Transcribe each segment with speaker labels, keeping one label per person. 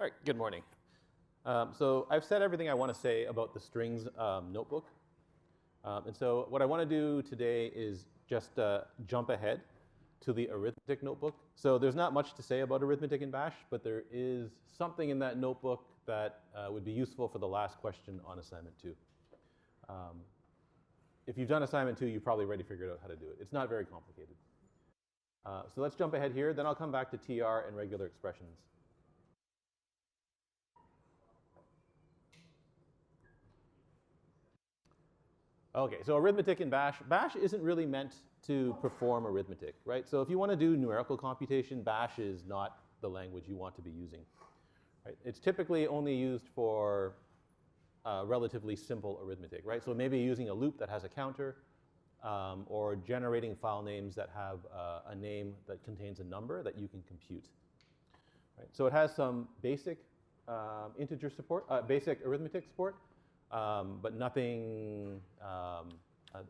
Speaker 1: All right, good morning. So I've said everything I want to say about the strings notebook. And so what I want to do today is just jump ahead to the arithmetic notebook. So there's not much to say about arithmetic in Bash, but there is something in that notebook that would be useful for the last question on assignment 2. If you've done assignment 2, you've probably already figured out how to do it. It's not very complicated. So let's jump ahead here, then I'll come back to TR and regular expressions. Okay, so arithmetic in Bash. Bash isn't really meant to perform arithmetic, right? So if you want to do numerical computation, Bash is not the language you want to be using. Right? It's typically only used for relatively simple arithmetic, right? So maybe using a loop that has a counter, or generating file names that have a name that contains a number that you can compute. Right? So it has some basic integer support, basic arithmetic support. But nothing,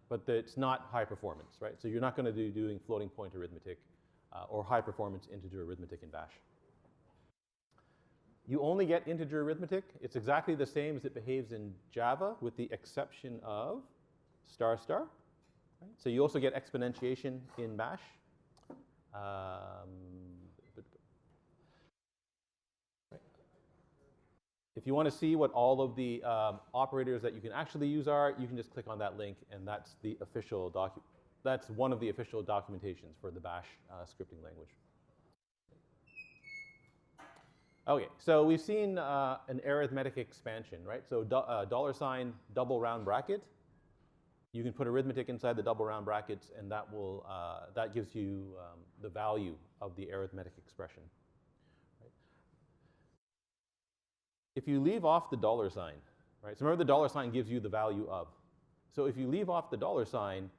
Speaker 1: but it's not high performance, right? So you're not going to be doing floating point arithmetic or high performance integer arithmetic in Bash. You only get integer arithmetic. It's exactly the same as it behaves in Java with the exception of star star. Right? So you also get exponentiation in Bash. If you want to see what all of the operators that you can actually use are, you can just click on that link, and that's the official that's one of the official documentations for the Bash scripting language. Okay, so we've seen an arithmetic expansion, right? So $ double round bracket. You can put arithmetic inside the double round brackets, and that will that gives you the value of the arithmetic expression. If you leave off the $, right? So remember the $sign gives you the value of. So if you leave off the $,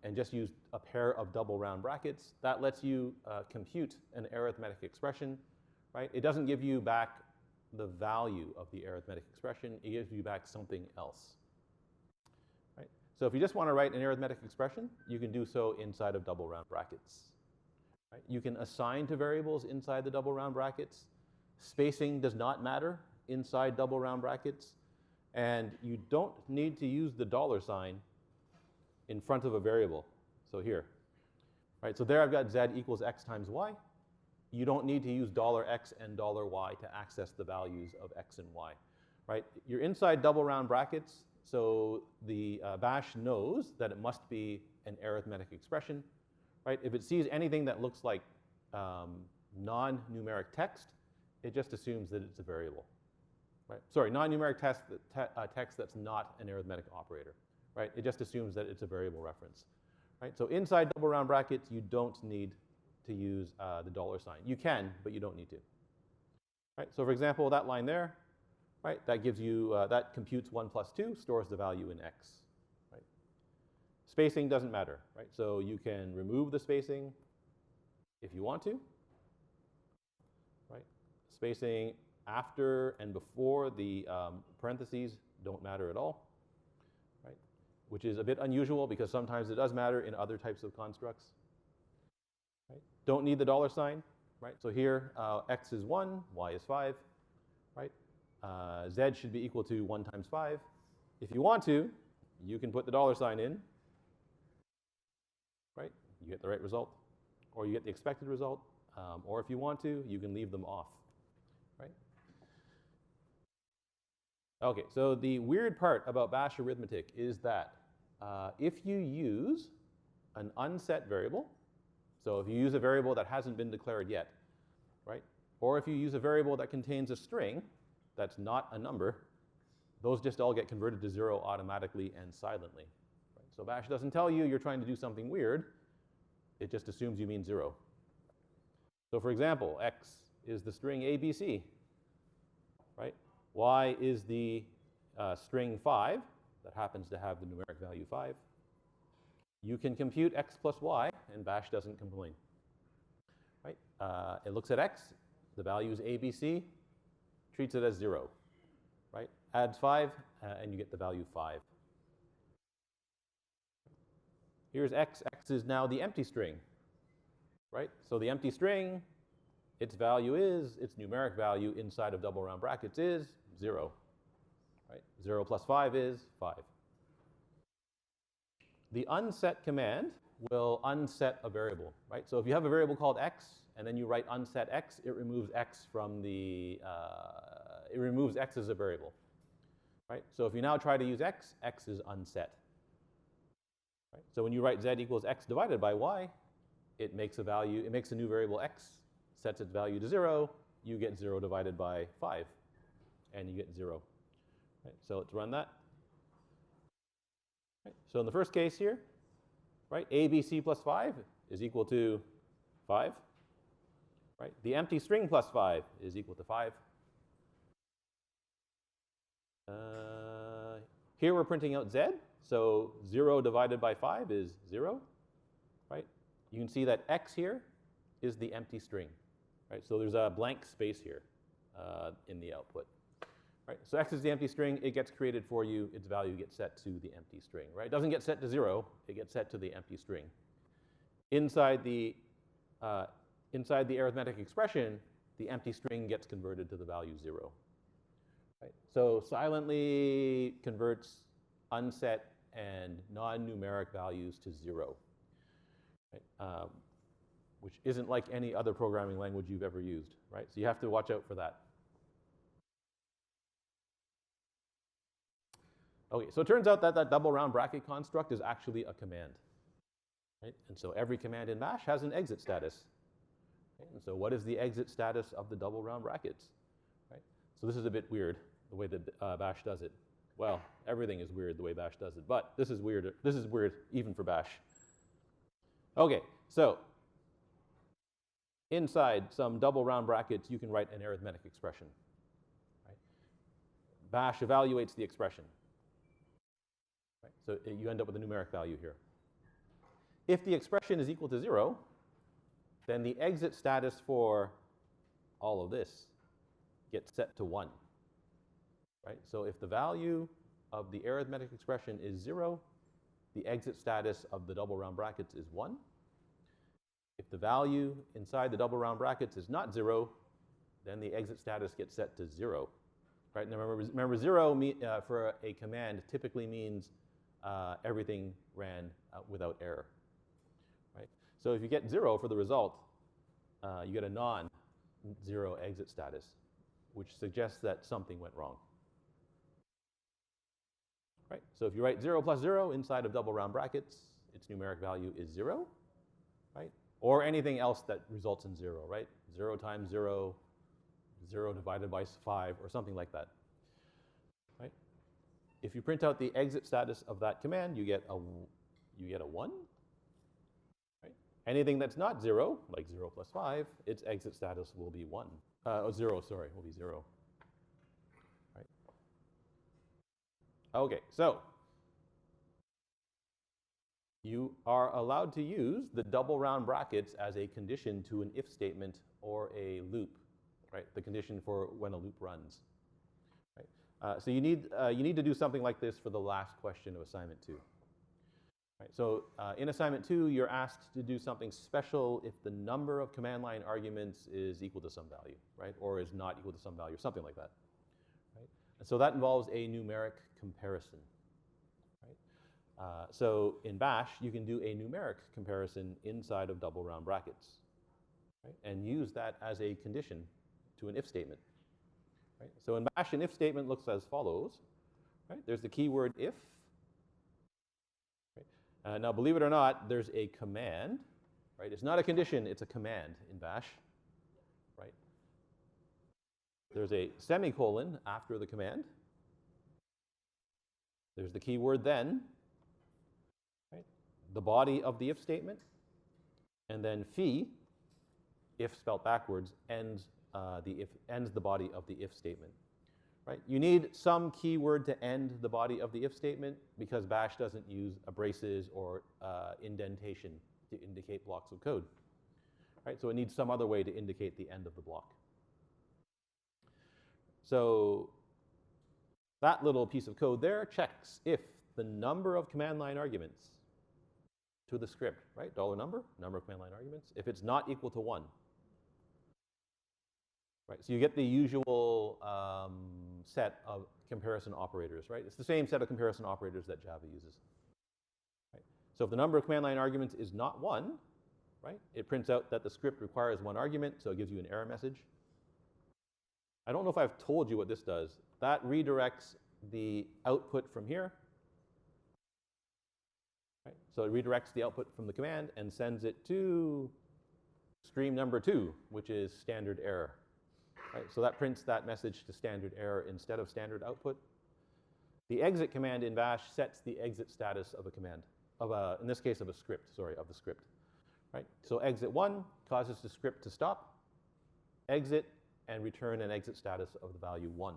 Speaker 1: and just use a pair of double round brackets, that lets you compute an arithmetic expression, right? It doesn't give you back the value of the arithmetic expression. It gives you back something else, right? So if you just want to write an arithmetic expression, you can do so inside of double round brackets, right? You can assign to variables inside the double round brackets. Spacing does not matter inside double round brackets, and you don't need to use the $ in front of a variable. So here, right? So there I've got z equals x times y. You don't need to use $x and $y to access the values of x and y, right? You're inside double round brackets, so the Bash knows that it must be an arithmetic expression, right? If it sees anything that looks like non-numeric text, it just assumes that it's a variable, right? Sorry, non-numeric text that's not an arithmetic operator, right? It just assumes that it's a variable reference, right? So inside double round brackets, you don't need to use the $. You can, but you don't need to, right? So for example, that line there, right? That gives you, that computes 1 plus 2, stores the value in x, right? Spacing doesn't matter, right? So you can remove the spacing if you want to, right? Spacing after and before the parentheses don't matter at all, right? Which is a bit unusual because sometimes it does matter in other types of constructs, right? Don't need the $, right? So here, x is 1, y is 5, right? Z should be equal to 1 times 5. If you want to, you can put the $sign in, right? You get the right result, or you get the expected result, or if you want to, you can leave them off. Right? Okay, so the weird part about Bash arithmetic is that if you use an unset variable, so if you use a variable that hasn't been declared yet, right? Or if you use a variable that contains a string that's not a number, those just all get converted to 0 automatically and silently. Right? So Bash doesn't tell you you're trying to do something weird. It just assumes you mean 0. So for example, x is the string ABC, right? Y is the string 5 that happens to have the numeric value 5. You can compute x plus y, and Bash doesn't complain, right? It looks at x, the value is ABC, treats it as 0, right? Adds 5, and you get the value 5. Here's x. X is now the empty string, right? So the empty string its value is, its numeric value inside of double round brackets is 0. Right? 0 plus 5 is 5. The unset command will unset a variable, right? So if you have a variable called x, and then you write unset x, it removes x from the, it removes x as a variable, right? So if you now try to use x, x is unset. Right? So when you write z equals x divided by y, it makes a value, it makes a new variable x, sets its value to 0, you get 0 divided by 5, and you get 0. Right? So let's run that. Right? So in the first case here, right, ABC plus 5 is equal to 5. Right? The empty string plus 5 is equal to 5. Here we're printing out z, so 0 divided by 5 is 0. Right? You can see that x here is the empty string. Right? So there's a blank space here in the output. Right? So x is the empty string, it gets created for you, its value gets set to the empty string. Right? It doesn't get set to 0, it gets set to the empty string. Inside the arithmetic expression, the empty string gets converted to the value 0. Right? So silently converts unset and non-numeric values to 0, right? Which isn't like any other programming language you've ever used. Right? So you have to watch out for that. Okay, so it turns out that that double round bracket construct is actually a command. Right? And so every command in bash has an exit status. Right? And so what is the exit status of the double round brackets? Right? So this is a bit weird, the way that bash does it. Well, everything is weird the way bash does it, but this is weird. This is weird even for bash. Okay, so inside some double round brackets, you can write an arithmetic expression. Right? Bash evaluates the expression. Right? So you end up with a numeric value here. If the expression is equal to 0, then the exit status for all of this gets set to 1. Right? So if the value of the arithmetic expression is 0, the exit status of the double round brackets is 1. If the value inside the double round brackets is not 0, then the exit status gets set to 0. Right? Now remember 0 for a command typically means everything ran without error. Right? So if you get 0 for the result, you get a non-0 exit status, which suggests that something went wrong. Right? So if you write 0 plus 0 inside of double round brackets, its numeric value is 0. Right? Or anything else that results in 0. Right? 0 times 0, 0 divided by 5, or something like that. Right? If you print out the exit status of that command, you get a 1. Right? Anything that's not 0, like 0 plus 5, its exit status will be 1. 0, sorry, will be 0. Right? Okay, so you are allowed to use the double round brackets as a condition to an if statement or a loop, right? The condition for when a loop runs. Right? So you need to do something like this for the last question of assignment 2. Right? So in assignment 2, you're asked to do something special if the number of command line arguments is equal to some value, right? Or is not equal to some value, or something like that. Right? And so that involves a numeric comparison. Right? So in bash, you can do a numeric comparison inside of double round brackets, right? And use that as a condition to an if statement. Right? So in bash, an if statement looks as follows. Right? There's the keyword if. Right? Now, believe it or not, there's a command. Right? It's not a condition, it's a command in bash. Right? There's a semicolon after the command. There's the keyword then. Right? The body of the if statement. And then phi, if spelled backwards, ends the body of the if statement. Right? You need some keyword to end the body of the if statement because bash doesn't use braces or indentation to indicate blocks of code. Right? So it needs some other way to indicate the end of the block. So that little piece of code there checks if the number of command line arguments to the script, right? Number of command line arguments, if it's not equal to 1, right? So you get the usual set of comparison operators, right? It's the same set of comparison operators that Java uses. Right? So if the number of command line arguments is not 1, right, it prints out that the script requires 1 argument, so it gives you an error message. I don't know if I've told you what this does. That redirects the output from here. Right? So it redirects the output from the command and sends it to stream number 2, which is standard error. Right? So that prints that message to standard error instead of standard output. The exit command in bash sets the exit status of a command, in this case of a script, of the script. Right? So exit 1 causes the script to stop, exit, and return an exit status of the value 1.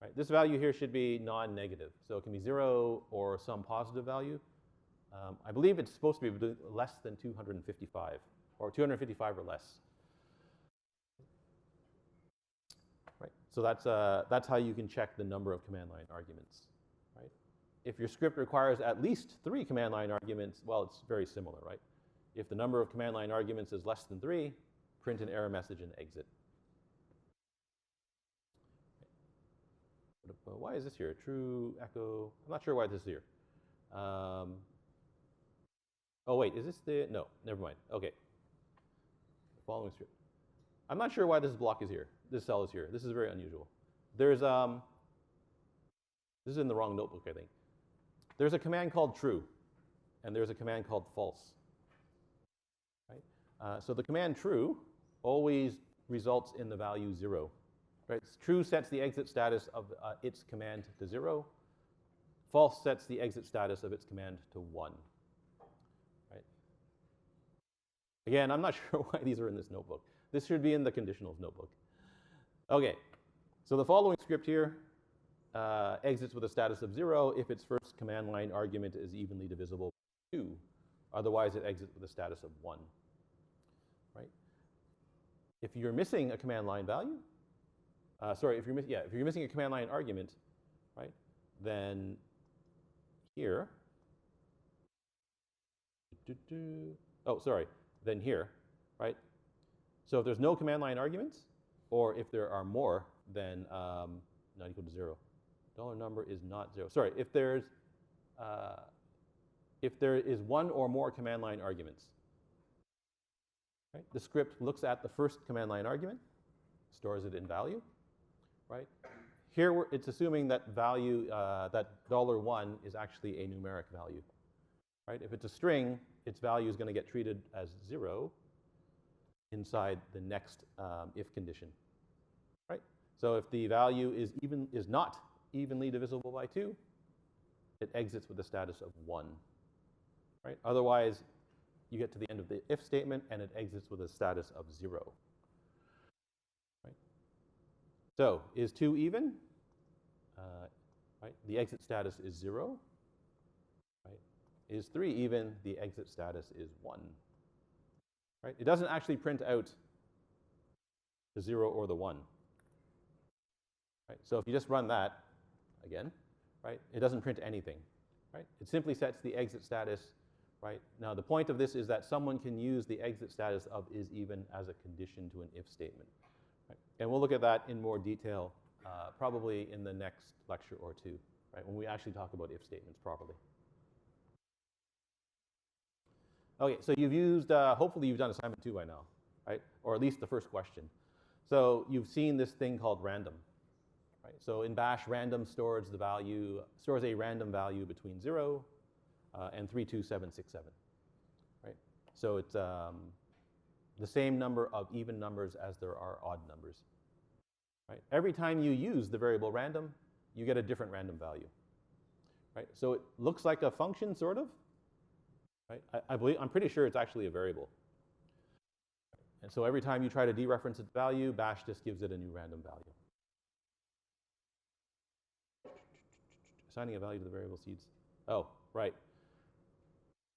Speaker 1: Right? This value here should be non-negative, so it can be 0 or some positive value. I believe it's supposed to be less than 255, or 255 or less. Right? So that's how you can check the number of command line arguments. Right? If your script requires at least 3 command line arguments, well, it's very similar, right? If the number of command line arguments is less than 3, print an error message and exit. Why is this here? True, echo. I'm not sure why this is here. Oh, wait, is this the? No, never mind. Okay. The following script. I'm not sure why this block is here. This cell is here. This is very unusual. There's, this is in the wrong notebook, I think. There's a command called true, and there's a command called false. Right? So the command true always results in the value 0. Right? True sets the exit status of its command to 0. False sets the exit status of its command to 1. Right? Again, I'm not sure why these are in this notebook. This should be in the conditionals notebook. Okay, so the following script here exits with a status of 0 if its first command line argument is evenly divisible by 2. Otherwise, it exits with a status of 1. Right? If you're missing a command line value, if you're missing a command line argument, right, then here, then here, right? So if there's no command line arguments, or if there are more than not equal to 0, dollar number is not 0. Sorry, if there is 1 or more command line arguments, right, the script looks at the first command line argument, stores it in value. Right? Here it's assuming that value, that $1 is actually a numeric value. Right? If it's a string, its value is going to get treated as 0 inside the next if condition. Right? So if the value is not evenly divisible by 2, it exits with a status of 1. Right? Otherwise, you get to the end of the if statement and it exits with a status of 0. So is 2 even? Right? The exit status is 0. Right? Is 3 even? The exit status is 1. Right? It doesn't actually print out the 0 or the 1. Right? So if you just run that again, right, it doesn't print anything. Right? It simply sets the exit status. Right? Now the point of this is that someone can use the exit status of is even as a condition to an if statement. Right? And we'll look at that in more detail probably in the next lecture or two, right, when we actually talk about if statements properly. Okay, so you've used, hopefully you've done assignment 2 by now, right, or at least the first question. So you've seen this thing called random. Right? So in bash, random stores a random value between 0 and 32767. Right? So it's the same number of even numbers as there are odd numbers. Right? Every time you use the variable random, you get a different random value. Right? So it looks like a function, sort of. Right? I'm pretty sure it's actually a variable. And so every time you try to dereference its value, bash just gives it a new random value. Assigning a value to the variable seeds. Oh, right.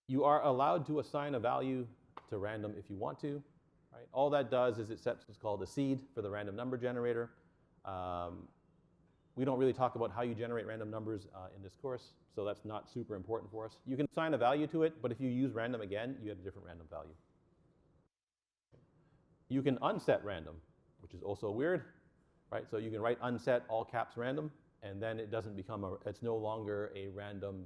Speaker 1: You are allowed to assign a value to random if you want to. Right? All that does is it sets what's called a seed for the random number generator. We don't really talk about how you generate random numbers in this course, so that's not super important for us. You can assign a value to it, but if you use random again, you get a different random value. You can unset random. which is also weird, right? So you can write unset all caps random, and then it doesn't become it's no longer a random,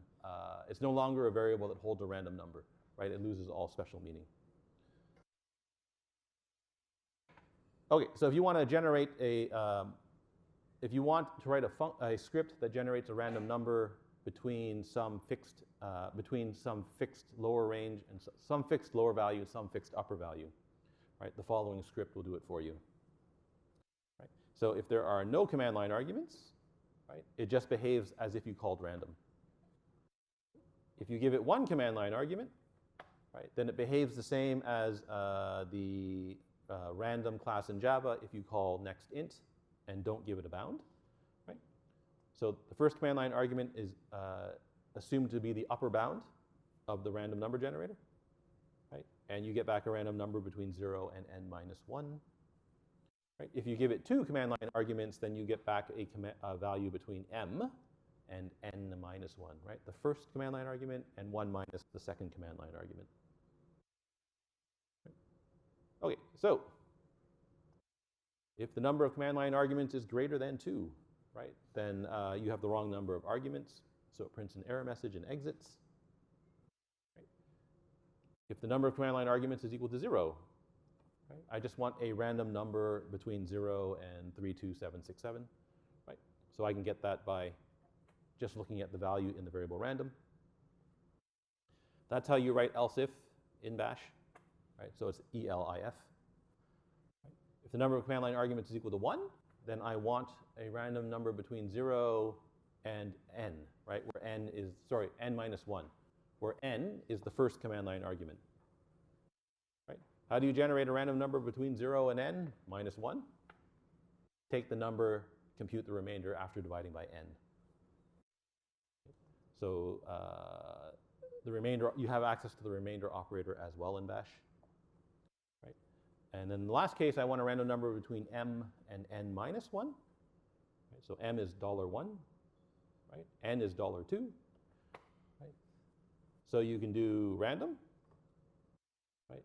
Speaker 1: it's no longer a variable that holds a random number, right? It loses all special meaning. Okay, so if you want to generate if you want to write a script that generates a random number between some fixed lower range and some fixed lower value, some fixed upper value, right? The following script will do it for you. Right? So if there are no command line arguments, right, it just behaves as if you called random. If you give it one command line argument, right, then it behaves the same as the random class in Java if you call next int and don't give it a bound. Right? So the first command line argument is assumed to be the upper bound of the random number generator. Right? And you get back a random number between 0 and n minus 1. Right? If you give it two command line arguments, then you get back a value between m and n minus 1. Right? The first command line argument and 1 minus the second command line argument. Okay, so if the number of command line arguments is greater than 2, right, then you have the wrong number of arguments, so it prints an error message and exits. Right? If the number of command line arguments is equal to 0, right, I just want a random number between 0 and 32767, right? So I can get that by just looking at the value in the variable random. That's how you write else if in bash. Right, so it's ELIF. Right? If the number of command line arguments is equal to 1, then I want a random number between 0 and n, right? Where n minus 1, where n is the first command line argument. Right? How do you generate a random number between 0 and n minus 1? Take the number, compute the remainder after dividing by n. So the remainder, you have access to the remainder operator as well in bash. And then the last case, I want a random number between m and n minus 1. Right? So m is $1, right? N is $2. Right? So you can do random, right?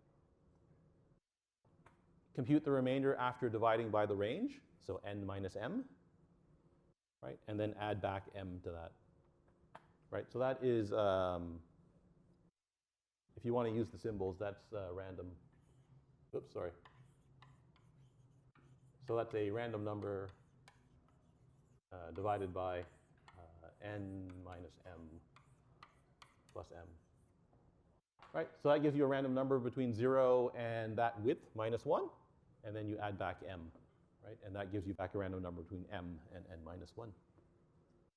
Speaker 1: Compute the remainder after dividing by the range, so n minus m, right? And then add back m to that. Right? So that is, if you want to use the symbols, that's random. Oops, sorry. So that's a random number divided by n minus m plus m. Right, so that gives you a random number between 0 and that width minus 1, and then you add back m, right? And that gives you back a random number between m and n minus 1.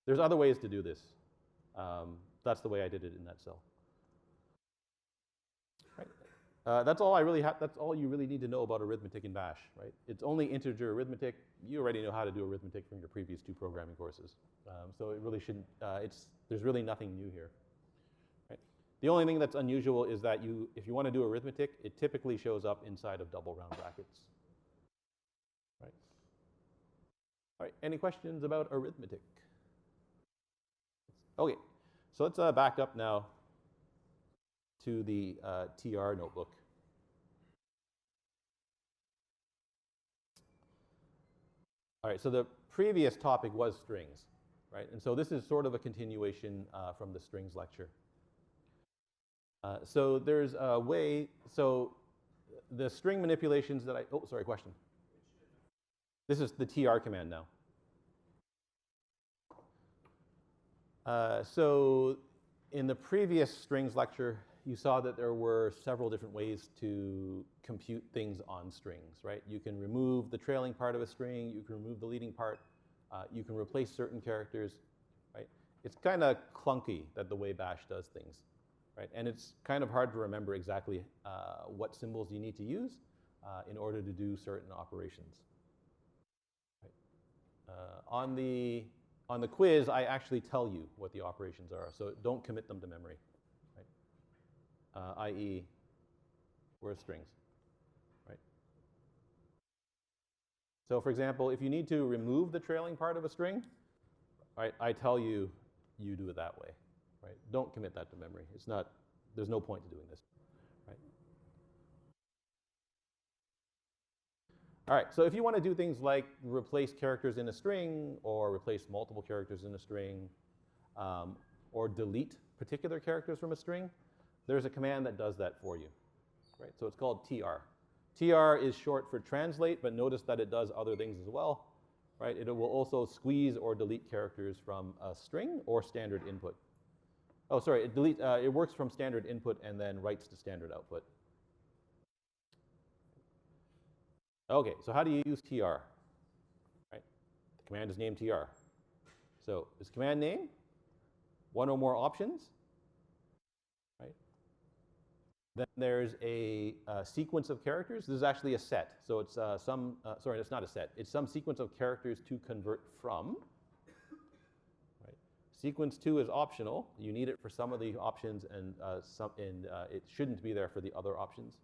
Speaker 1: There's other ways to do this. That's the way I did it in that cell. That's all that's all you really need to know about arithmetic in bash, right? It's only integer arithmetic. You already know how to do arithmetic from your previous 2 programming courses. So it really shouldn't, there's really nothing new here. Right? The only thing that's unusual is that if you want to do arithmetic, it typically shows up inside of double round brackets. Right? All right, any questions about arithmetic? Okay, so let's back up now to the TR notebook. All right, so the previous topic was strings, right? And so this is sort of a continuation from the strings lecture. So there's a way, so the string manipulations that oh, sorry, question. This is the TR command now. So in the previous strings lecture, you saw that there were several different ways to compute things on strings, right? You can remove the trailing part of a string, you can remove the leading part, you can replace certain characters, right? It's kind of clunky that the way bash does things, right? And it's kind of hard to remember exactly what symbols you need to use in order to do certain operations. Right? On the quiz, I actually tell you what the operations are, so don't commit them to memory. I.e., where's strings, right? So for example, if you need to remove the trailing part of a string, right, I tell you, you do it that way, right? Don't commit that to memory. It's not, there's no point to doing this, All right, so if you want to do things like replace characters in a string or replace multiple characters in a string or delete particular characters from a string, there's a command that does that for you, right? So it's called tr. tr is short for translate, but notice that it does other things as well, right? It will also squeeze or delete characters from a string or standard input. Oh, sorry, it works from standard input and then writes to standard output. Okay, so how do you use tr? Right? The command is named tr. So is command name one or more options, right? Then there's a sequence of characters. This is actually a set. So it's sorry, it's not a set. It's some sequence of characters to convert from. Right? Sequence 2 is optional. You need it for some of the options, and it shouldn't be there for the other options.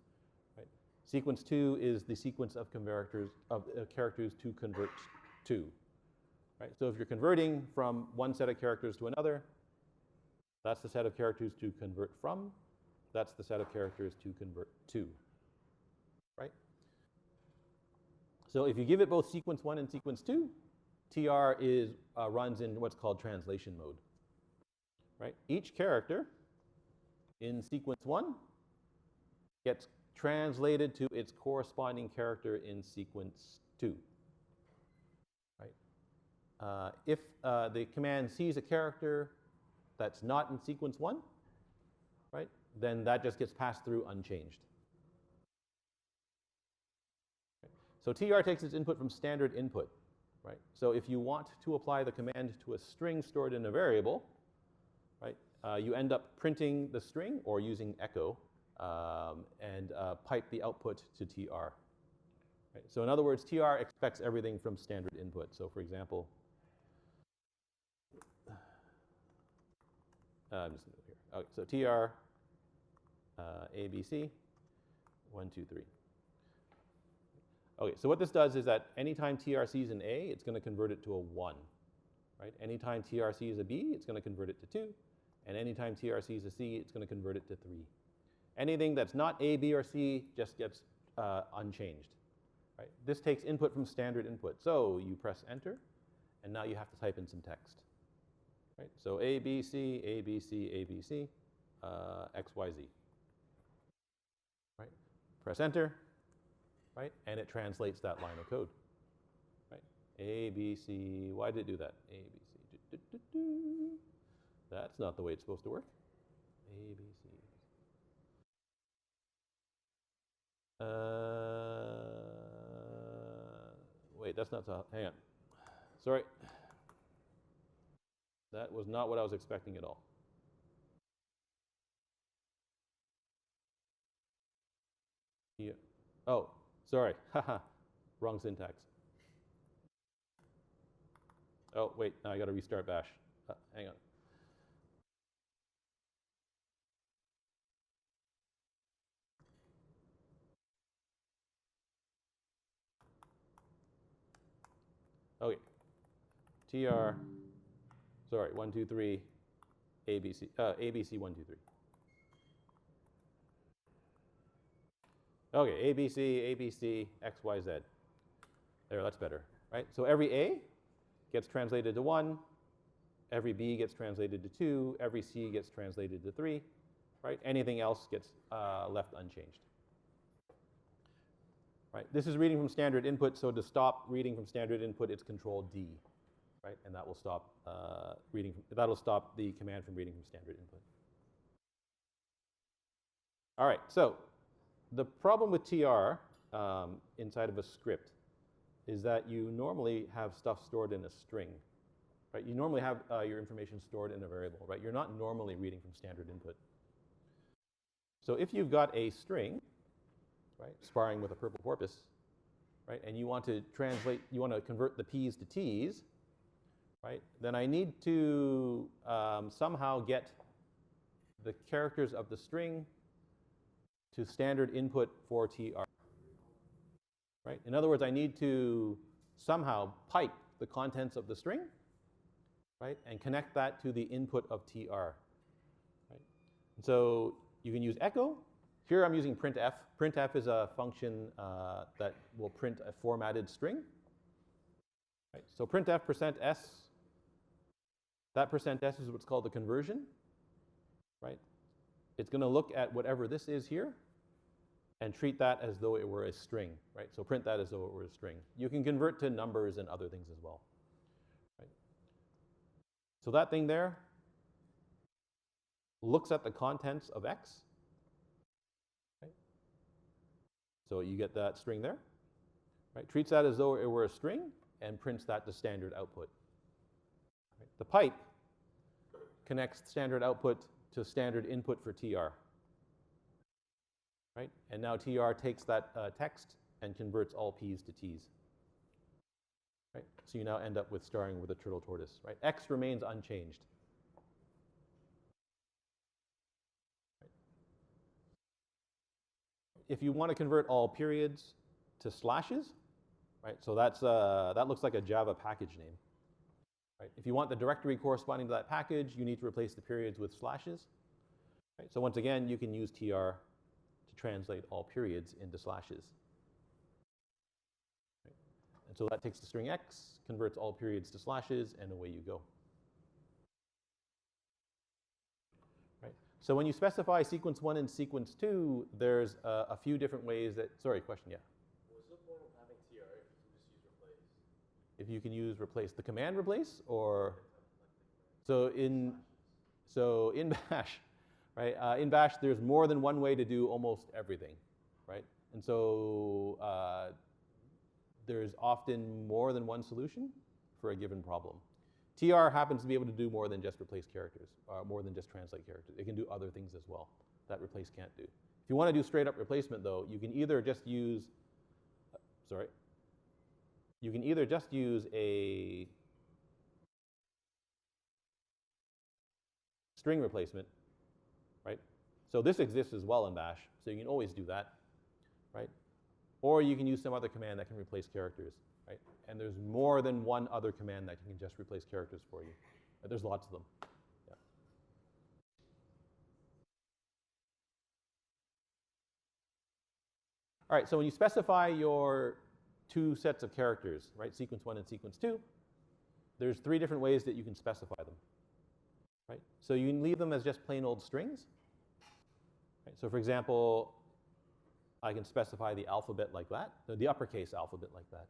Speaker 1: Right? Sequence 2 is the sequence of characters to convert to. Right? So if you're converting from one set of characters to another, that's the set of characters to convert from. That's the set of characters to convert to, right? So if you give it both sequence 1 and sequence 2, tr runs in what's called translation mode, right? Each character in sequence 1 gets translated to its corresponding character in sequence 2, right? If the command sees a character that's not in sequence 1, right, then that just gets passed through unchanged. So tr takes its input from standard input, right? So if you want to apply the command to a string stored in a variable, right, you end up printing the string or using echo and pipe the output to tr. Right? So in other words, tr expects everything from standard input. So for example, I'm just going to do it here. Okay, so tr ABC 1, 2, 3. Okay, so what this does is that anytime tr sees an A, it's going to convert it to a 1. Right? Anytime tr sees a B, it's going to convert it to 2. And anytime tr sees a C, it's going to convert it to 3. Anything that's not A, B, or C just gets unchanged. Right? This takes input from standard input. So you press enter, and now you have to type in some text. Right? So A, B, C, A, B, C, A, B, C, X, Y, Z. Right? Press enter, right? And it translates that line of code. Right? A, B, C, why did it do that? A, B, C, That's not the way it's supposed to work. A, B, C. Wait, that's not, hang on. Sorry. That was not what I was expecting at all. Yeah. Oh, sorry. Haha. Wrong syntax. Oh, wait. Now I got to restart bash. Hang on. Okay. tr. Sorry. 1, 2, 3. ABC. ABC 1, 2, 3. Okay, ABC, ABC, X, Y, Z. There, that's better, right? So every A gets translated to 1, every B gets translated to 2, every C gets translated to 3, right? Anything else gets left unchanged. Right? This is reading from standard input, so to stop reading from standard input, it's Control D, right? And that will stop that'll stop the command from reading from standard input. All right, so the problem with tr inside of a script is that you normally have stuff stored in a string, right? You normally have your information stored in a variable, right? You're not normally reading from standard input. So if you've got a string, right, sparring with a purple porpoise, right, and you want to convert the P's to T's, right, then I need to somehow get the characters of the string to standard input for tr. Right? In other words, I need to somehow pipe the contents of the string, right, and connect that to the input of tr. Right? And so you can use echo, Here I'm using printf. Printf is a function that will print a formatted string. Right? So printf %s, that %s is what's called the conversion. Right? It's going to look at whatever this is here and treat that as though it were a string. Right? So print that as though it were a string. You can convert to numbers and other things as well. Right? So that thing there looks at the contents of x. Right? So you get that string there. Right? Treats that as though it were a string and prints that to standard output. Right? The pipe connects standard output to standard input for TR. Right? And now TR takes that text and converts all P's to T's. Right? So you now end up with starting with a turtle tortoise. Right? X remains unchanged. Right? If you want to convert all periods to slashes, right? So that looks like a Java package name. Right? If you want the directory corresponding to that package, you need to replace the periods with slashes. Right? So once again, you can use TR to translate all periods into slashes. Right? And so that takes the string x, converts all periods to slashes, and away you go. Right? So when you specify sequence 1 and sequence 2, there's a few different ways that, sorry, question, yeah?
Speaker 2: What's the point of having TR if you can just use replace?
Speaker 1: If you can use replace, the command replace, or so in Bash, right? In Bash, there's more than one way to do almost everything, right? And so there's often more than one solution for a given problem. TR happens to be able to do more than just replace characters, more than just translate characters. It can do other things as well that replace can't do. If you want to do straight up replacement, though, you can either just use, you can either just use a string replacement, right? So this exists as well in Bash, so you can always do that, right? Or you can use some other command that can replace characters, right? And there's more than one other command that can just replace characters for you. There's lots of them. Yeah. All right, so when you specify your two sets of characters, right, sequence 1 and sequence 2, there's 3 different ways that you can specify them. Right? So you can leave them as just plain old strings. Right? So for example, I can specify the alphabet like that, the uppercase alphabet like that.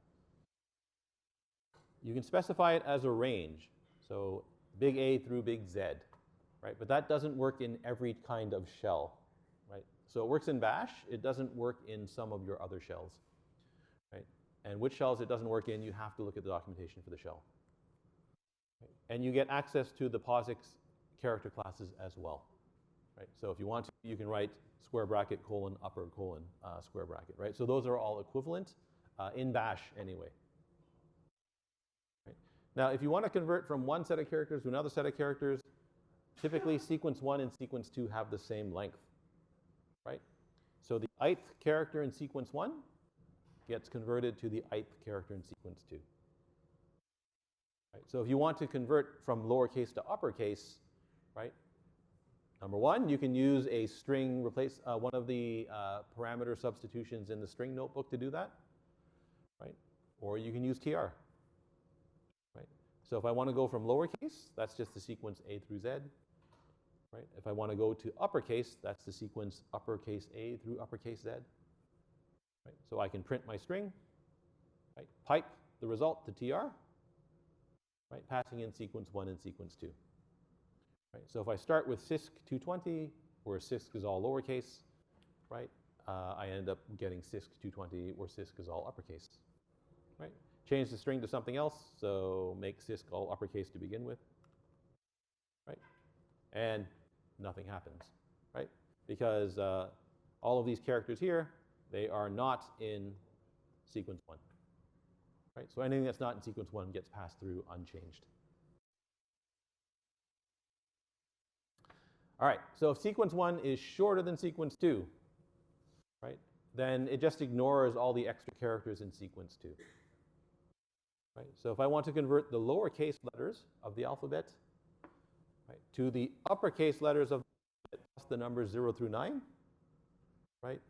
Speaker 1: You can specify it as a range, so big A through big Z, right? But that doesn't work in every kind of shell, right? So it works in Bash, it doesn't work in some of your other shells, right? And which shells it doesn't work in, you have to look at the documentation for the shell. Right? And you get access to the POSIX character classes as well, right? So if you want to, you can write square bracket colon upper colon square bracket, right? So those are all equivalent in Bash anyway. Right? Now, if you want to convert from one set of characters to another set of characters, typically sequence 1 and sequence 2 have the same length, right? So the ith character in sequence 1 gets converted to the ith character in sequence 2. Right? So if you want to convert from lowercase to uppercase, right? Number 1, you can use a string replace one of the parameter substitutions in the string notebook to do that, right? Or you can use TR, right? So if I want to go from lowercase, that's just the sequence A through Z, right? If I want to go to uppercase, that's the sequence uppercase A through uppercase Z, right? So I can print my string, right? Pipe the result to TR, right? Passing in sequence 1 and sequence 2. Right, so if I start with CISC 220, where CISC is all lowercase, right, I end up getting CISC 220, where CISC is all uppercase. Right? Change the string to something else, so make CISC all uppercase to begin with. Right? And nothing happens, right? Because all of these characters here, they are not in sequence 1. Right? So anything that's not in sequence 1 gets passed through unchanged. All right, so if sequence 1 is shorter than sequence 2, right, then it just ignores all the extra characters in sequence 2. Right? So if I want to convert the lowercase letters of the alphabet, right, to the uppercase letters of the alphabet plus the numbers 0 through 9, right?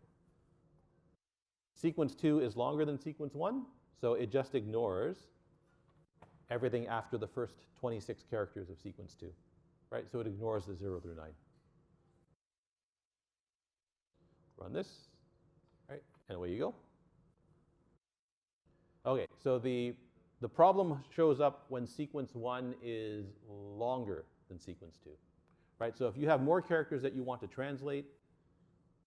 Speaker 1: Sequence 2 is longer than sequence 1, so it just ignores everything after the first 26 characters of sequence 2, right? So it ignores the 0 through 9. Run this, right? And away you go. Okay, so the problem shows up when sequence 1 is longer than sequence 2, right? So if you have more characters that you want to translate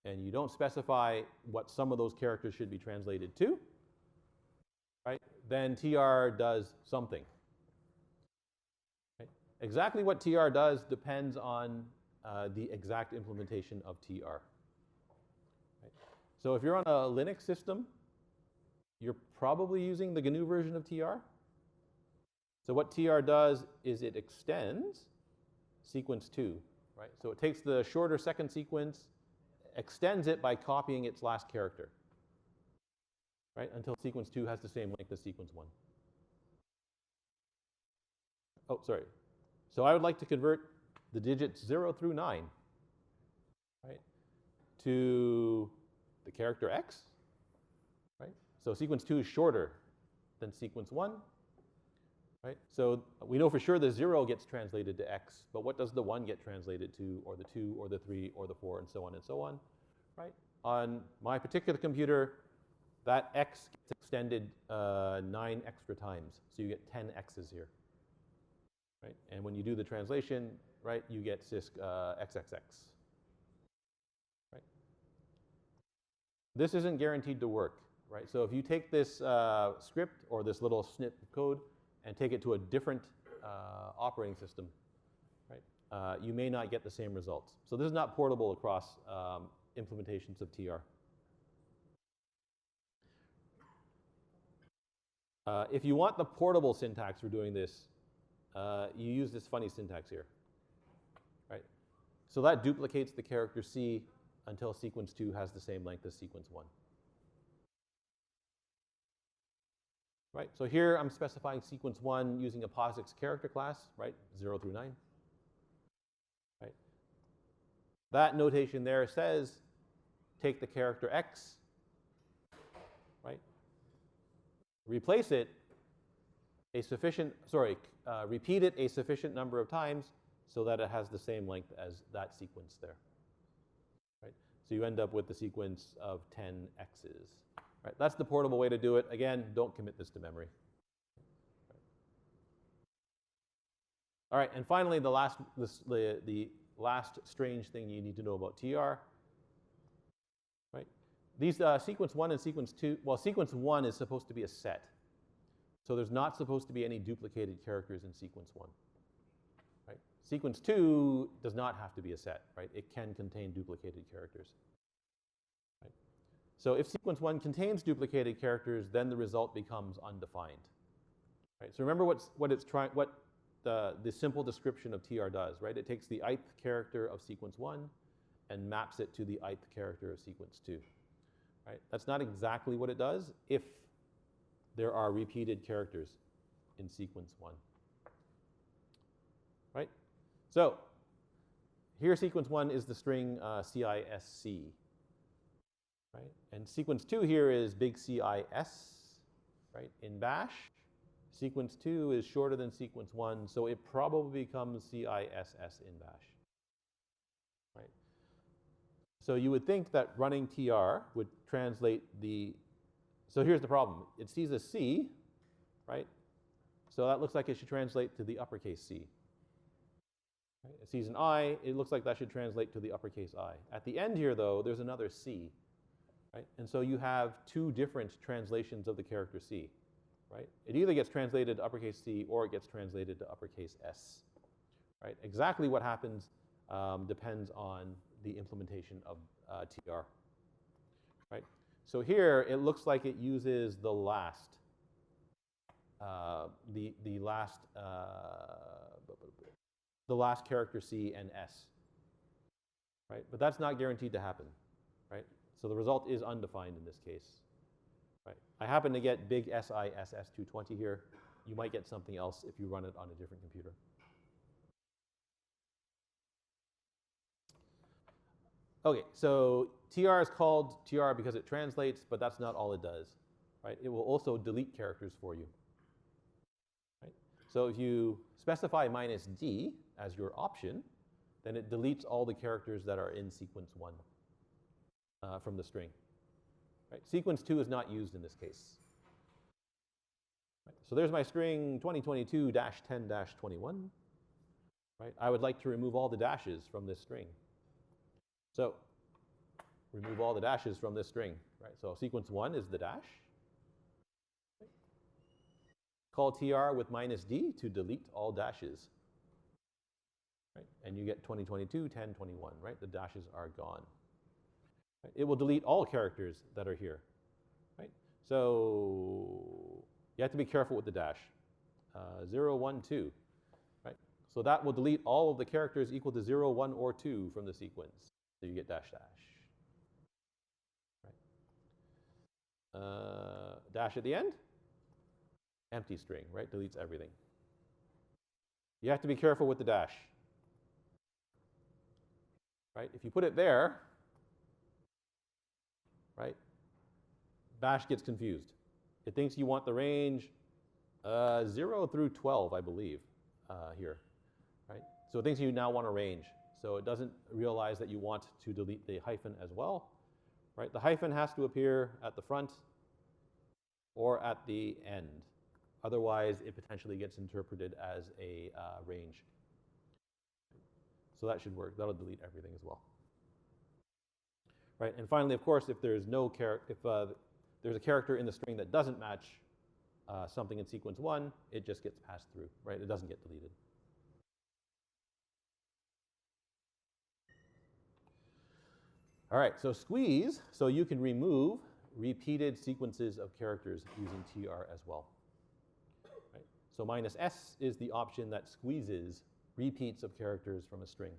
Speaker 1: and you don't specify what some of those characters should be translated to, right, then TR does something. Right? Exactly what TR does depends on the exact implementation of TR. Right? So if you're on a Linux system, you're probably using the GNU version of TR. So what TR does is it extends sequence 2, right? So it takes the shorter second sequence, extends it by copying its last character, right? Until sequence 2 has the same length as sequence 1. Oh, sorry. So I would like to convert the digits 0 through 9, right, to the character X, right? So sequence 2 is shorter than sequence 1, right? So we know for sure the 0 gets translated to X, but what does the 1 get translated to, or the 2, or the 3, or the 4, and so on, right? On my particular computer, that X gets extended 9 extra times, so you get 10 X's here, right? And when you do the translation, right, you get CISC XXX, right? This isn't guaranteed to work, right? So if you take this script or this little snip of code and take it to a different operating system, right, you may not get the same results. So this is not portable across implementations of TR. If you want the portable syntax for doing this, you use this funny syntax here, right? So that duplicates the character C until sequence 2 has the same length as sequence 1. Right, so here I'm specifying sequence 1 using a POSIX character class, right, 0 through 9. Right. That notation there says take the character X, right, replace it repeat it a sufficient number of times so that it has the same length as that sequence there. Right. So you end up with the sequence of 10 X's. Right, that's the portable way to do it. Again, don't commit this to memory. All right, and finally, the last strange thing you need to know about TR. Right, these sequence 1 and sequence 2. Well, sequence 1 is supposed to be a set, so there's not supposed to be any duplicated characters in sequence 1. Right, sequence 2 does not have to be a set. Right, it can contain duplicated characters. So if sequence 1 contains duplicated characters, then the result becomes undefined. Right? So remember what the simple description of TR does, right? It takes the ith character of sequence 1 and maps it to the ith character of sequence 2. Right? That's not exactly what it does if there are repeated characters in sequence 1. Right? So here sequence 1 is the string CISC. Right? And sequence 2 here is big CIS, right, in bash. Sequence 2 is shorter than sequence 1, so it probably becomes CISS in bash. Right? So you would think that running TR would translate the, so here's the problem. It sees a C, right? So that looks like it should translate to the uppercase C. Right? It sees an I, it looks like that should translate to the uppercase I. At the end here, though, there's another C. Right? And so you have two different translations of the character C. Right? It either gets translated to uppercase C or it gets translated to uppercase S. Right? Exactly what happens depends on the implementation of TR. Right? So here it looks like it uses the last character C and S. Right? But that's not guaranteed to happen. Right? So the result is undefined in this case. Right. I happen to get big SISS220 here. You might get something else if you run it on a different computer. Okay, so TR is called TR because it translates, but that's not all it does, right? It will also delete characters for you, right? So if you specify -D as your option, then it deletes all the characters that are in sequence 1 from the string. Right? Sequence 2 is not used in this case. Right? So there's my string 2022-10-21. Right? I would like to remove all the dashes from this string. So remove all the dashes from this string. Right? So sequence 1 is the dash. Right? Call TR with -D to delete all dashes. Right? And you get 2022-10-21. Right? The dashes are gone. Right? It will delete all characters that are here. Right? So you have to be careful with the dash. 0, 1, 2. Right? So that will delete all of the characters equal to 0, 1, or 2 from the sequence. So you get dash dash. Right? Dash at the end. Empty string, right? Deletes everything. You have to be careful with the dash. Right? If you put it there, right, Bash gets confused. It thinks you want the range 0 through 12, I believe, here. Right? So it thinks you now want a range. So it doesn't realize that you want to delete the hyphen as well. Right? The hyphen has to appear at the front or at the end. Otherwise, it potentially gets interpreted as a range. So that should work. That'll delete everything as well. Right? And finally, of course, if there's no there's a character in the string that doesn't match something in sequence 1, it just gets passed through. Right? It doesn't get deleted. All right, so squeeze, so you can remove repeated sequences of characters using TR as well. Right? So -S is the option that squeezes repeats of characters from a string.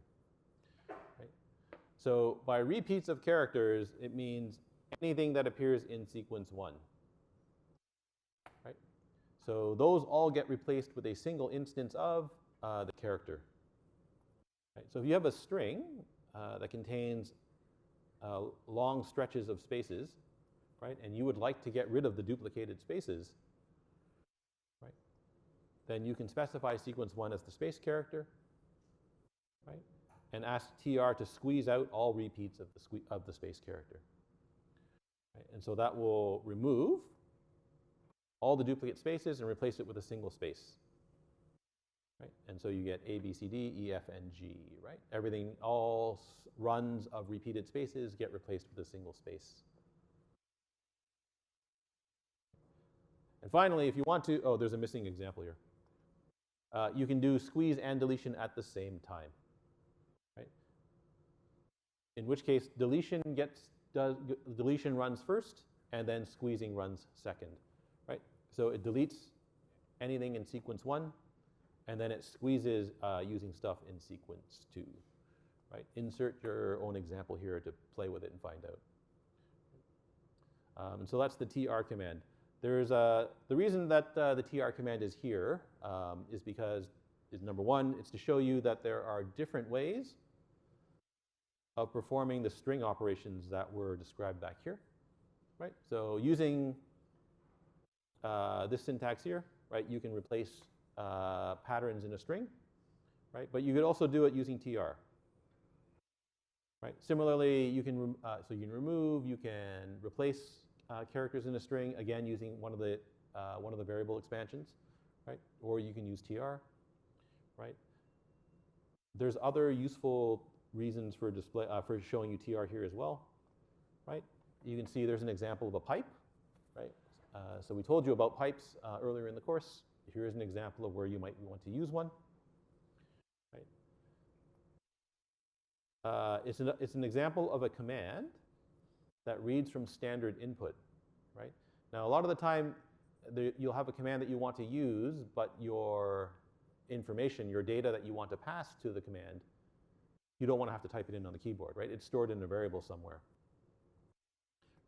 Speaker 1: Right? So by repeats of characters, it means anything that appears in sequence 1. Right? So those all get replaced with a single instance of the character. Right? So if you have a string that contains long stretches of spaces, right, and you would like to get rid of the duplicated spaces, right, then you can specify sequence 1 as the space character, right, and ask TR to squeeze out all repeats of the space character. Right? And so that will remove all the duplicate spaces and replace it with a single space. Right? And so you get A, B, C, D, E, F, and G, right? Everything, all runs of repeated spaces get replaced with a single space. And finally, if you want to, oh, there's a missing example here. You can do squeeze and deletion at the same time, right? In which case, deletion runs first, and then squeezing runs second, right? So it deletes anything in sequence 1, and then it squeezes using stuff in sequence 2, right? Insert your own example here to play with it and find out. So that's the TR command. There's the reason that the TR command is here is because, number one, it's to show you that there are different ways of performing the string operations that were described back here, right? So using this syntax here, right, you can replace patterns in a string, right? But you could also do it using TR, right? Similarly, you can so you can remove, you can replace characters in a string, again using one of the variable expansions, right? Or you can use TR, right? There's other useful reasons for for showing you TR here as well, right? You can see there's an example of a pipe, right? So we told you about pipes earlier in the course. Here's an example of where you might want to use one. Right? It's an example of a command that reads from standard input. Right? Now, a lot of the time, you'll have a command that you want to use, but your information, your data that you want to pass to the command, you don't want to have to type it in on the keyboard. Right? It's stored in a variable somewhere.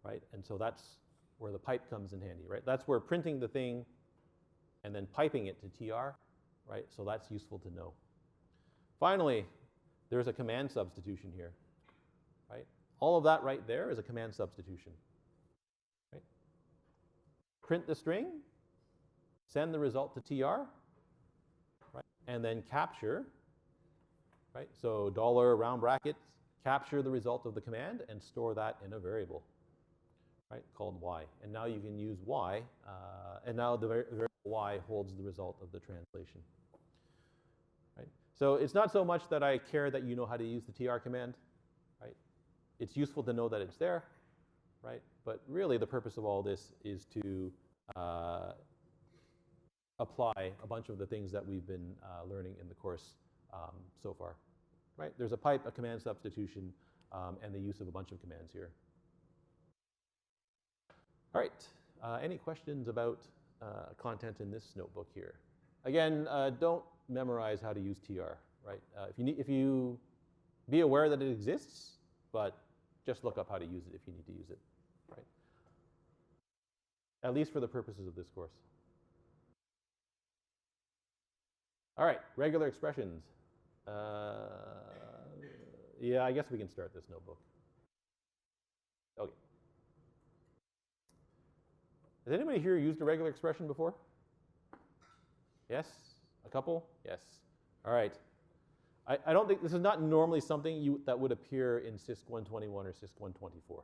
Speaker 1: Right? And so that's where the pipe comes in handy. Right? That's where printing the thing and then piping it to TR, right? So that's useful to know. Finally, there's a command substitution here. right? All of that right there is a command substitution, right? Print the string, send the result to tr, right? And then capture, right? So dollar round brackets, capture the result of the command and store that in a variable, right? Called y. And now you can use y, and now the variable y holds the result of the translation, right? So it's not so much that I care that you know how to use the tr command, right? It's useful to know that it's there, right? But really the purpose of all this is to apply a bunch of the things that we've been learning in the course so far, right? There's a pipe, a command substitution, and the use of a bunch of commands here. All right, any questions about content in this notebook here? Again, don't memorize how to use tr, right? If you be aware that it exists, but just look up how to use it if you need to use it, right? At least for the purposes of this course. All right, regular expressions. Yeah, I guess we can start this notebook. Okay. Has anybody here used a regular expression before? Yes? A couple? Yes. All right. I don't think, this is not normally something that would appear in CISC 121 or CISC 124.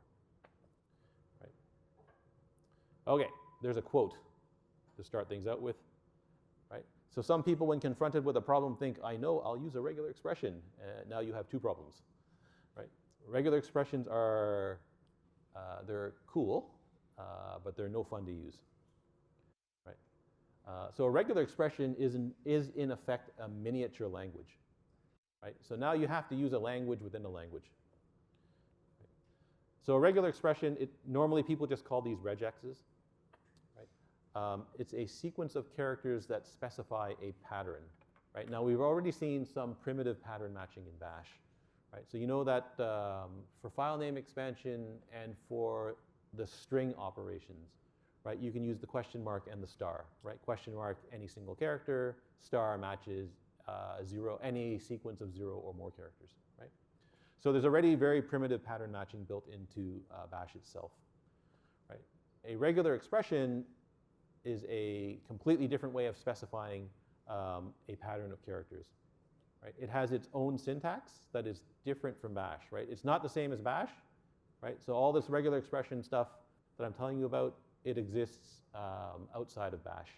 Speaker 1: Right. Okay, there's a quote to start things out with. Right? So some people, when confronted with a problem, think, I know, I'll use a regular expression. Now you have two problems. Right? Regular expressions are, they're cool, but they're no fun to use. Right? So a regular expression is in effect a miniature language. Right? So now you have to use a language within a language. Right? So a regular expression, normally people just call these regexes. Right? It's a sequence of characters that specify a pattern. Right? Now we've already seen some primitive pattern matching in bash. Right? So you know that for file name expansion and for the string operations, right, you can use the question mark and the star. Right? Question mark, any single character, star matches zero, any sequence of 0 or more characters, right? So there's already very primitive pattern matching built into bash itself, right? A regular expression is a completely different way of specifying a pattern of characters, right? It has its own syntax that is different from bash, right? It's not the same as bash, right? So all this regular expression stuff that I'm telling you about, it exists outside of bash.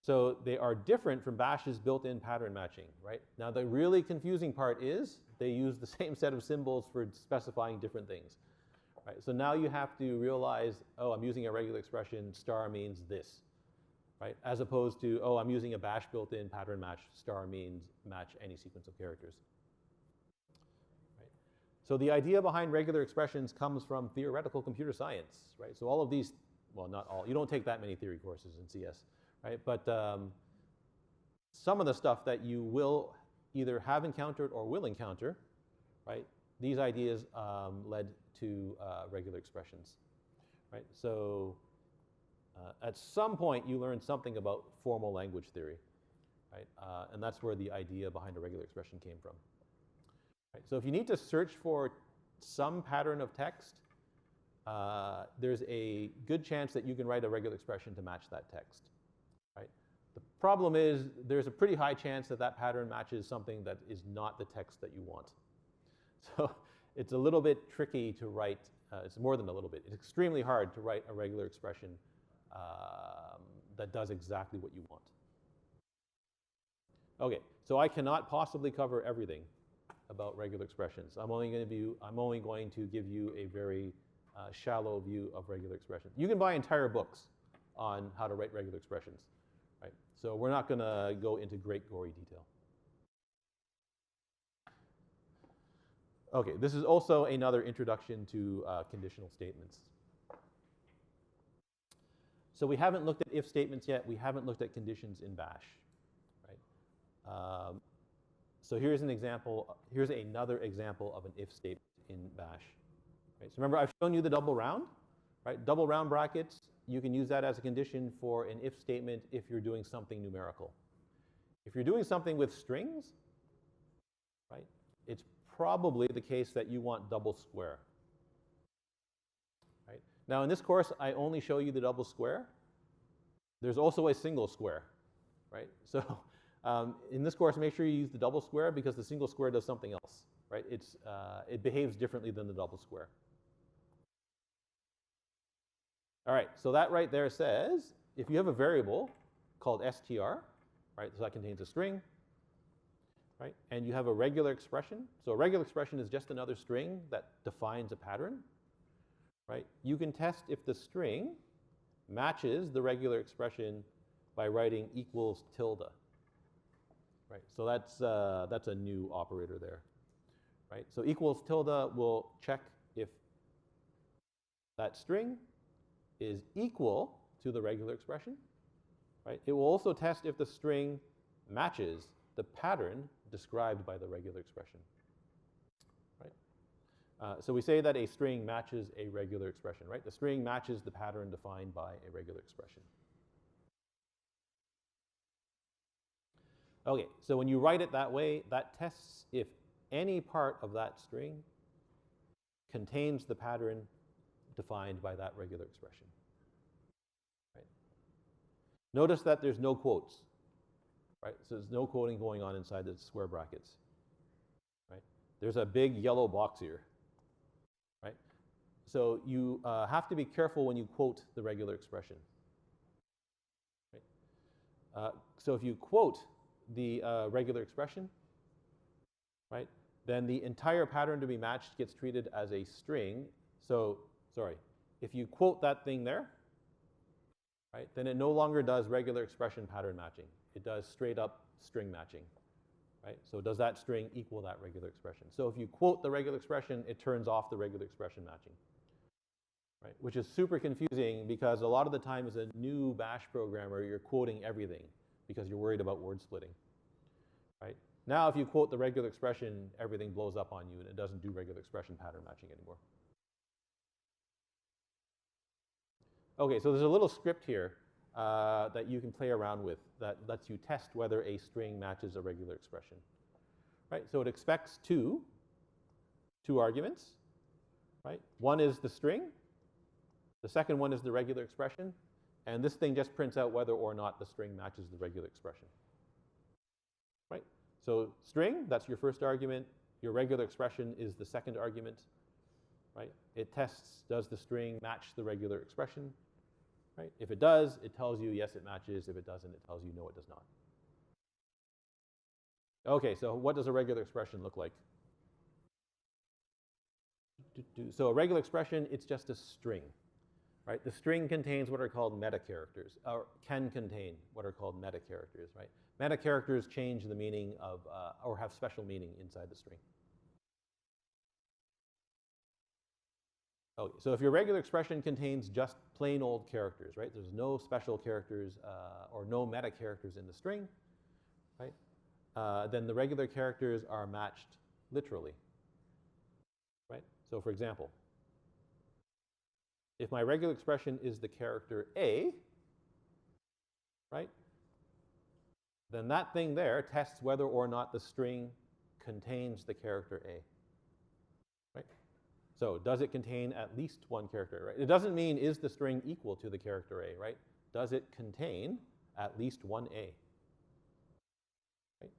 Speaker 1: So they are different from bash's built-in pattern matching, right? Now the really confusing part is they use the same set of symbols for specifying different things, right? So now you have to realize, oh, I'm using a regular expression, star means this, right? As opposed to, oh, I'm using a bash built-in pattern match, star means match any sequence of characters. Right? So the idea behind regular expressions comes from theoretical computer science, right? So all of these, well, not all, you don't take that many theory courses in CS. Right? But some of the stuff that you will either have encountered or will encounter, right? These ideas led to regular expressions, right? So at some point you learn something about formal language theory, right? And that's where the idea behind a regular expression came from. Right? So if you need to search for some pattern of text, there's a good chance that you can write a regular expression to match that text. The problem is there's a pretty high chance that that pattern matches something that is not the text that you want. So it's a little bit tricky to write, it's more than a little bit, it's extremely hard to write a regular expression that does exactly what you want. Okay, so I cannot possibly cover everything about regular expressions. I'm only going to give you a very shallow view of regular expressions. You can buy entire books on how to write regular expressions. Right? So we're not going to go into great gory detail. Okay, this is also another introduction to conditional statements. So we haven't looked at if statements yet. We haven't looked at conditions in bash. Right? So here's an example. Here's another example of an if statement in bash. Right? So remember, I've shown you the double round. Right? Double round brackets. You can use that as a condition for an if statement if you're doing something numerical. If you're doing something with strings, right? It's probably the case that you want double square, right? Now in this course, I only show you the double square. There's also a single square, right? So in this course, make sure you use the double square because the single square does something else, right? It behaves differently than the double square. All right, so that right there says if you have a variable called str, right, so that contains a string, right, and you have a regular expression. So a regular expression is just another string that defines a pattern, right? You can test if the string matches the regular expression by writing equals tilde, right? So that's a new operator there, right? So equals tilde will check if that string is equal to the regular expression, right? It will also test if the string matches the pattern described by the regular expression, right? So we say that a string matches a regular expression, right? The string matches the pattern defined by a regular expression. Okay, so when you write it that way, that tests if any part of that string contains the pattern defined by that regular expression. Right? Notice that there's no quotes, right? So there's no quoting going on inside the square brackets, right? There's a big yellow box here, right? So you have to be careful when you quote the regular expression. Right? So if you quote the regular expression, right, then the entire pattern to be matched gets treated as a string. So, sorry, if you quote that thing there, right, then it no longer does regular expression pattern matching. It does straight up string matching, right? So does that string equal that regular expression? So if you quote the regular expression, it turns off the regular expression matching, right? Which is super confusing because a lot of the time as a new bash programmer, you're quoting everything because you're worried about word splitting, right? Now if you quote the regular expression, everything blows up on you and it doesn't do regular expression pattern matching anymore. Okay, so there's a little script here that you can play around with that lets you test whether a string matches a regular expression, right? So it expects two arguments, right? One is the string, the second one is the regular expression, and this thing just prints out whether or not the string matches the regular expression, right? So string, that's your first argument. Your regular expression is the second argument, right? It tests, does the string match the regular expression? Right? If it does, it tells you yes, it matches. If it doesn't, it tells you no, it does not. Okay, so what does a regular expression look like? So a regular expression, it's just a string, right? The string contains what are called meta characters, or can contain what are called meta characters, right? Meta characters change the meaning of, or have special meaning inside the string. Okay, so if your regular expression contains just plain old characters, right? There's no special characters or no meta characters in the string, right? Then the regular characters are matched literally, right? So for example, if my regular expression is the character A, right? Then that thing there tests whether or not the string contains the character A. So does it contain at least one character, right? It doesn't mean is the string equal to the character A, right? Does it contain at least one A? Right?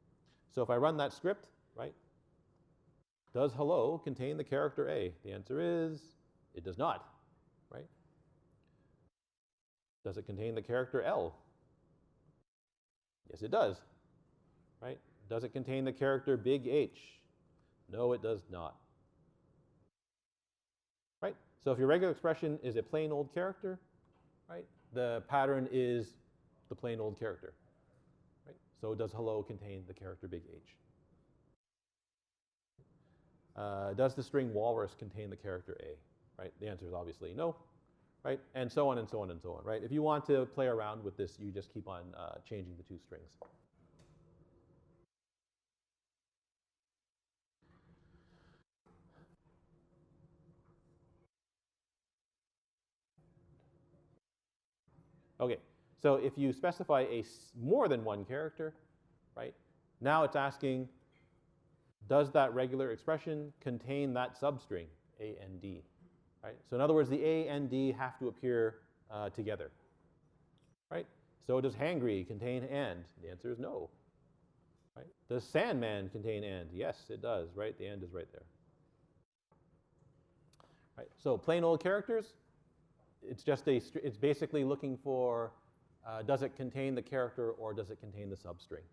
Speaker 1: So if I run that script, right? Does hello contain the character A? The answer is it does not, right? Does it contain the character L? Yes, it does, right? Does it contain the character big H? No, it does not. Right? So if your regular expression is a plain old character, right, the pattern is the plain old character. Right? So does hello contain the character big H? Does the string walrus contain the character A? Right? The answer is obviously no. Right? And so on and so on and so on. Right? If you want to play around with this, you just keep on changing the two strings. Okay, so if you specify more than one character, right, now it's asking, does that regular expression contain that substring, a and d? Right? So in other words, the a and d have to appear together. Right? So does hangry contain and? The answer is no. Right? Does Sandman contain and? Yes, it does. Right? The and is right there. Right? So plain old characters, it's basically looking for does it contain the character or does it contain the substring?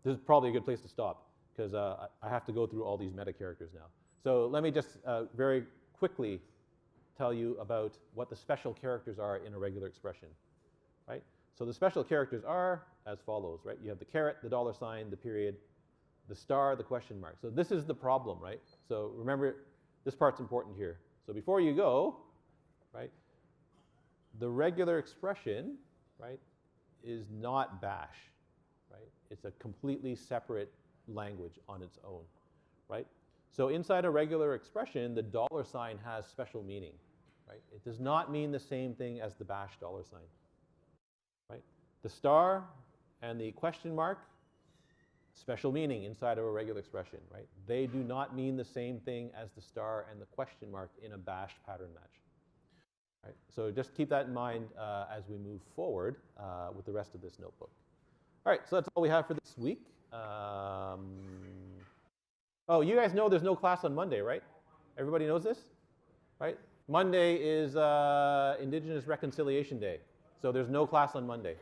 Speaker 1: This is probably a good place to stop because I have to go through all these meta characters now. So let me just very quickly tell you about what the special characters are in a regular expression. Right? So the special characters are as follows. Right? You have the caret, the dollar sign, the period, the star, the question mark. So this is the problem, right? So remember, this part's important here. So before you go, right, the regular expression, right, is not bash, right? It's a completely separate language on its own, right? So inside a regular expression, the dollar sign has special meaning, right? It does not mean the same thing as the bash dollar sign, right? The star and the question mark, special meaning inside of a regular expression, right? They do not mean the same thing as the star and the question mark in a bash pattern match. Right? So just keep that in mind as we move forward with the rest of this notebook. All right, so that's all we have for this week. Oh, you guys know there's no class on Monday, right? Everybody knows this? Right? Monday is Indigenous Reconciliation Day, so there's no class on Monday.